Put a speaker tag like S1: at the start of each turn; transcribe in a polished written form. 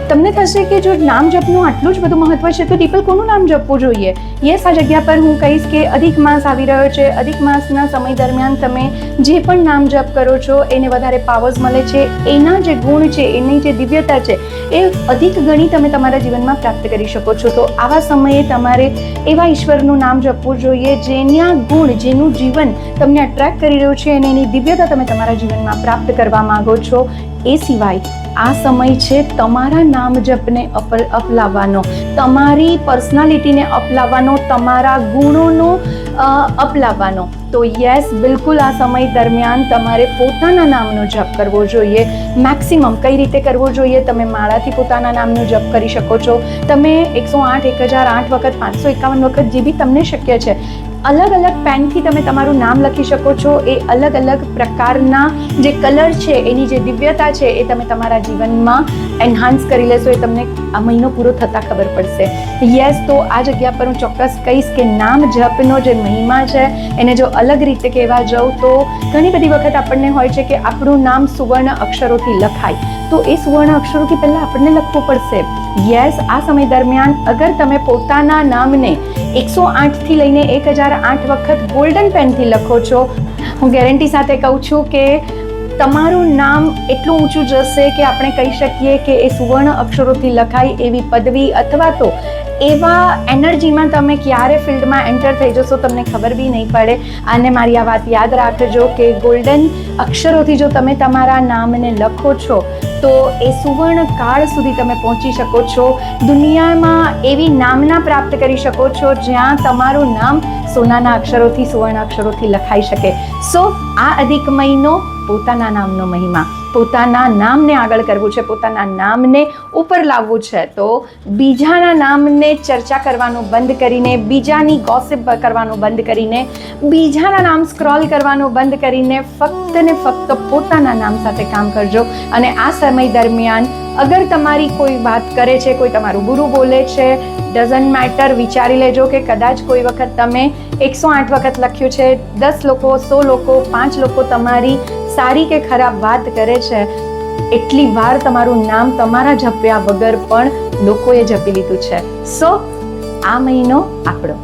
S1: તમને થશે કે જો નામ જપનું આટલું જ બધું મહત્વ છે તો દીપલ કોનું નામ જપવું જોઈએ? યસ, આ જગ્યા પર હું કહીશ કે અધિક માસ આવી રહ્યો છે. અધિક માસના સમય દરમિયાન તમે જે પણ નામ જપ કરો છો એને વધારે પાવર્સ મળે છે. એના જે ગુણ છે, એની જે દિવ્યતા છે એ અધિક ગણી તમે તમારા જીવનમાં પ્રાપ્ત કરી શકો છો. તો આવા સમયે તમારે એવા ઈશ્વરનું નામ જપવું જોઈએ જેના ગુણ, જેનું જીવન તમને અટ્રેક્ટ કરી રહ્યું છે અને એની દિવ્યતા તમે તમારા જીવનમાં પ્રાપ્ત કરવા માંગો છો. એ સિવાય આ સમય છે તમારા નામ જપને અપલાવવાનો, તમારી પર્સનાલિટીને અપલાવવાનો, તમારા ગુણોનો અપલાવવાનો. તો યસ, બિલકુલ આ સમય દરમિયાન તમારે પોતાના નામનો જપ કરવો જોઈએ. મેક્સિમમ કઈ રીતે કરવો જોઈએ? તમે માળાથી પોતાના નામનો જપ કરી શકો છો. તમે 108, 1008 વખત, 551 વખત, જે બી તમને શક્ય છે. અલગ અલગ પેનથી તમે તમારું નામ લખી શકો છો. એ અલગ અલગ પ્રકારના જે કલર છે, એની જે દિવ્યતા છે એ તમે તમારા જીવનમાં એન્હાન્સ કરી લેશો. એ તમને આ મહિનો પૂરો થતાં ખબર પડશે. યસ, તો આ જગ્યા પર હું ચોક્કસ કહીશ કે નામ જપનો જે મહિમા છે એને જો અલગ રીતે કહેવા જાઉં તો ઘણી બધી વખત આપણને હોય છે કે આપણું નામ સુવર્ણ અક્ષરોથી લખાય, તો એ સુવર્ણ અક્ષરોથી પહેલાં આપણને લખવું પડશે. યસ, આ સમય દરમિયાન અગર તમે પોતાના નામને 108થી લઈને 1008 વખત ગોલ્ડન પેનથી લખો છો, હું ગેરંટી સાથે કહું છું કે તમારું નામ એટલું ઊંચું જશે કે આપણે કહી શકીએ કે એ સુવર્ણ અક્ષરોથી લખાય એવી પદવી અથવા તો એવા એનર્જીમાં તમે ક્યારે ફિલ્ડમાં એન્ટર થઈ જશો તમને ખબર બી નહીં પડે. અને મારી આ વાત યાદ રાખજો કે ગોલ્ડન અક્ષરોથી જો તમે તમારા નામને લખો છો તો એ સુવર્ણ કાળ સુધી તમે પહોંચી શકો છો. દુનિયામાં એવી નામના પ્રાપ્ત કરી શકો છો જ્યાં તમારું નામ સોનાના અક્ષરોથી, સુવર્ણ અક્ષરોથી લખાઈ શકે. સો આ અધિક મહિનો પોતાના નામનો મહિમા, પોતાના નામને આગળ કરવું છે, પોતાના નામને ઉપર લાવવું છે. તો બીજાના નામને ચર્ચા કરવાનું બંધ કરીને, બીજાની ગોસિપ કરવાનું બંધ કરીને, બીજાના નામ સ્ક્રોલ કરવાનું બંધ કરીને ફક્ત ને ફક્ત પોતાના નામ સાથે કામ કરજો. અને આ સમય દરમિયાન અગર તમારી કોઈ વાત કરે છે, કોઈ તમારું બુરું બોલે છે, ડઝન્ટ મેટર, વિચારી લેજો કે કદાચ કોઈ વખત તમે 108 વખત લખ્યું છે, 10 લોકો, 100 લોકો, 5 લોકો તમારી સારી કે ખરાબ વાત કરે છે, એટલી વાર તમારું નામ તમારા જપ્યા વગર પણ લોકોએ જપી લીધું છે. સો આ મહિનો આપણો.